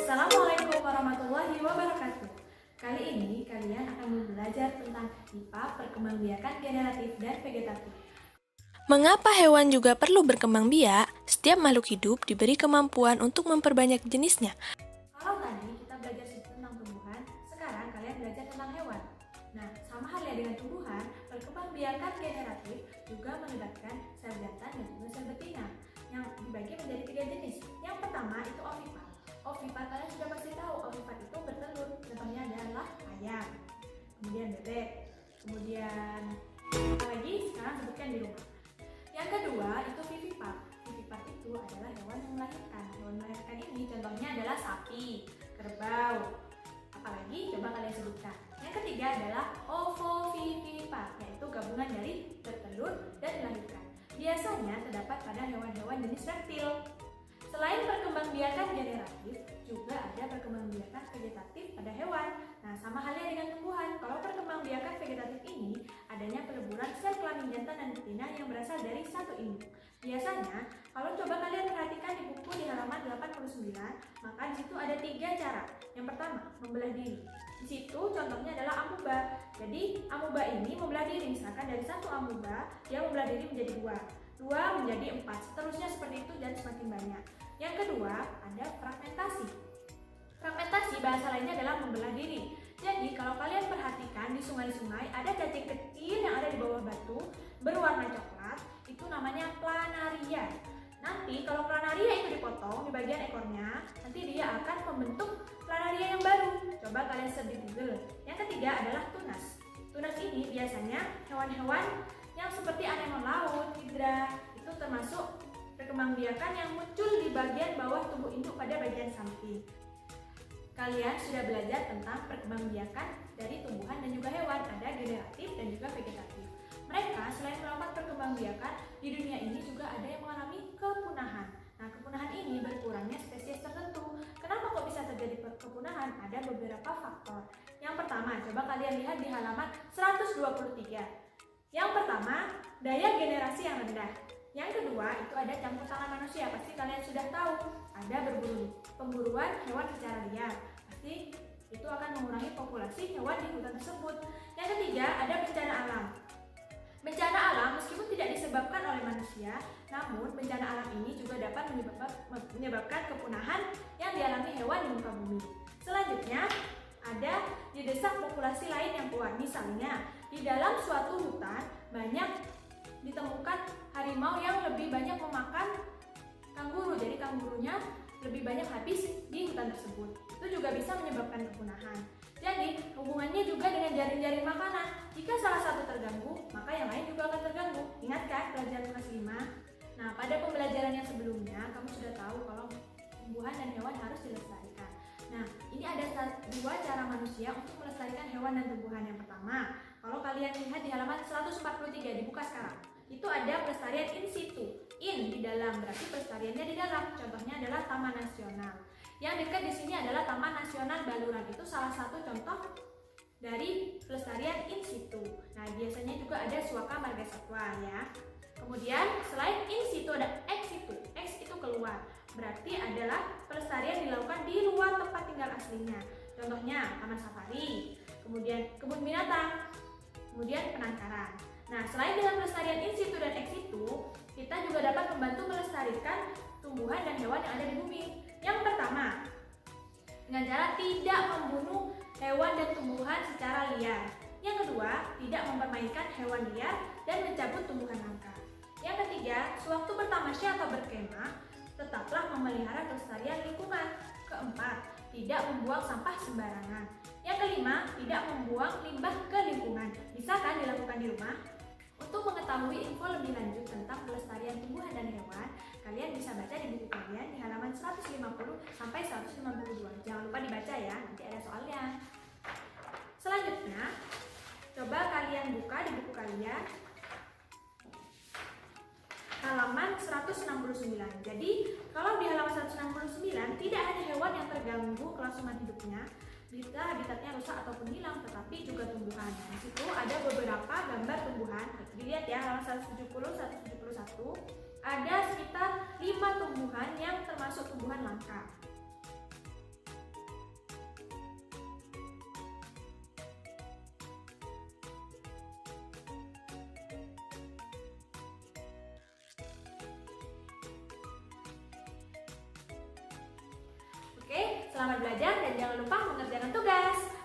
Assalamualaikum warahmatullahi wabarakatuh. Kali ini kalian akan belajar tentang IPA, perkembangbiakan generatif dan vegetatif. Mengapa hewan juga perlu berkembang biak? Setiap makhluk hidup diberi kemampuan untuk memperbanyak jenisnya. Kalau tadi kita belajar tentang tumbuhan, sekarang kalian belajar tentang hewan. Nah, sama halnya dengan tumbuhan, perkembangbiakan generatif juga melibatkan sel jantan dan juga sel betina yang dibagi menjadi 3 jenis. Yang pertama itu ovipar. Ovipar kalian sudah pasti tahu, ovipar itu bertelur. Contohnya adalah ayam, kemudian bebek, kemudian apa lagi? Sekarang sebutkan di rumah. Yang kedua itu vivipar. Vivipar itu adalah hewan yang melahirkan. Hewan melahirkan ini contohnya adalah sapi, kerbau. Apalagi coba kalian sebutkan. Yang ketiga adalah ovovivipar, yaitu gabungan dari bertelur dan melahirkan. Biasanya terdapat pada hewan-hewan jenis reptil. Selain perkembangbiakan generatif, juga ada perkembangbiakan vegetatif pada hewan. Nah, sama halnya dengan tumbuhan. Kalau perkembangbiakan vegetatif ini adanya peleburan sel kelamin jantan dan betina yang berasal dari satu induk. Biasanya, kalau coba kalian perhatikan di buku di halaman 89, maka di situ ada 3 cara. Yang pertama, membelah diri. Di situ contohnya adalah amuba. Jadi, amuba ini membelah diri. Misalkan dari satu amuba, dia membelah diri menjadi 2 menjadi 4, seterusnya seperti itu dan semakin banyak. Yang kedua, ada fragmentasi. Fragmentasi bahasa lainnya adalah membelah diri. Jadi, kalau kalian perhatikan di sungai-sungai ada cacing kecil yang ada di bawah batu berwarna coklat, itu namanya planaria. Nanti kalau planaria itu dipotong di bagian ekornya, nanti dia akan membentuk planaria yang baru. Coba kalian search di Google. Yang ketiga adalah tunas. Tunas ini biasanya hewan-hewan yang seperti anemon laut, hidra, itu termasuk perkembangbiakan yang muncul di bagian bawah tubuh induk pada bagian samping. Kalian sudah belajar tentang perkembangbiakan dari tumbuhan dan juga hewan, ada generatif dan juga vegetatif. Mereka selain melakukan perkembangbiakan, di dunia ini juga ada yang mengalami kepunahan. Nah, kepunahan ini berkurangnya spesies tertentu. Kenapa kok bisa terjadi kepunahan? Ada beberapa faktor. Yang pertama, coba kalian lihat di halaman 123. Yang pertama, daya generasi yang rendah. Yang kedua, itu ada campur tangan manusia. Pasti kalian sudah tahu, ada pemburuan hewan secara liar. Pasti itu akan mengurangi populasi hewan di hutan tersebut. Yang ketiga, ada bencana alam. Bencana alam meskipun tidak disebabkan oleh manusia, namun bencana alam ini juga dapat menyebabkan kepunahan yang dialami hewan di muka bumi. Selanjutnya, ada didesak populasi lain yang kuat. Misalnya, di dalam suatu hutan banyak ditemukan harimau yang lebih banyak memakan kanguru. Jadi kangurunya lebih banyak habis di hutan tersebut. Itu juga bisa menyebabkan kepunahan. Jadi hubungannya juga dengan jaring-jaring makanan. Jika salah satu terganggu, maka yang lain juga akan terganggu. Ingat kan pelajaran kelas 5? Nah, pada pembelajaran yang sebelumnya kamu sudah tahu kalau tumbuhan dan hewan harus dilestarikan. Nah, ini ada 2 cara manusia untuk melestarikan hewan dan tumbuhan. Yang pertama, kalau kalian lihat di halaman 143, dibuka sekarang. Itu ada pelestarian in situ. In di dalam, berarti pelestariannya di dalam. Contohnya adalah Taman Nasional. Yang dekat di sini adalah Taman Nasional Baluran. Itu salah satu contoh dari pelestarian in situ. Nah, biasanya juga ada Suaka Marga Satwa ya. Kemudian selain in situ ada ex situ. Ex itu keluar. Berarti adalah pelestarian dilakukan di luar tempat tinggal aslinya. Contohnya taman safari, kemudian kebun binatang, kemudian penangkaran. Nah, selain dengan pelestarian in situ dan ex situ, kita juga dapat membantu melestarikan tumbuhan dan hewan yang ada di bumi. Yang pertama, dengan cara tidak membunuh hewan dan tumbuhan secara liar. Yang kedua, tidak mempermainkan hewan liar dan mencabut tumbuhan langka. Yang ketiga, sewaktu bertamasya atau berkemah, tetaplah memelihara kelestarian lingkungan. Keempat, tidak membuang sampah sembarangan. Yang kelima, tidak membuang limbah ke lingkungan. Bisa kan dilakukan di rumah? Untuk mengetahui info lebih lanjut tentang pelestarian tumbuhan dan hewan, kalian bisa baca di buku kalian di halaman 150 sampai 152. Jangan lupa dibaca ya, nanti ada soalnya. Selanjutnya, coba kalian buka di buku kalian halaman 169. Jadi, kalau di halaman 169 tidak hanya hewan yang terganggu kelangsungan hidupnya, bisa habitatnya rusak ataupun hilang, tetapi juga tumbuhan. Di situ ada beberapa gambar tumbuhan. Dilihat ya, halaman 170, 171. Ada sekitar 5 termasuk tumbuhan langka. Oke, selamat belajar dan jangan lupa mengerjakan tugas.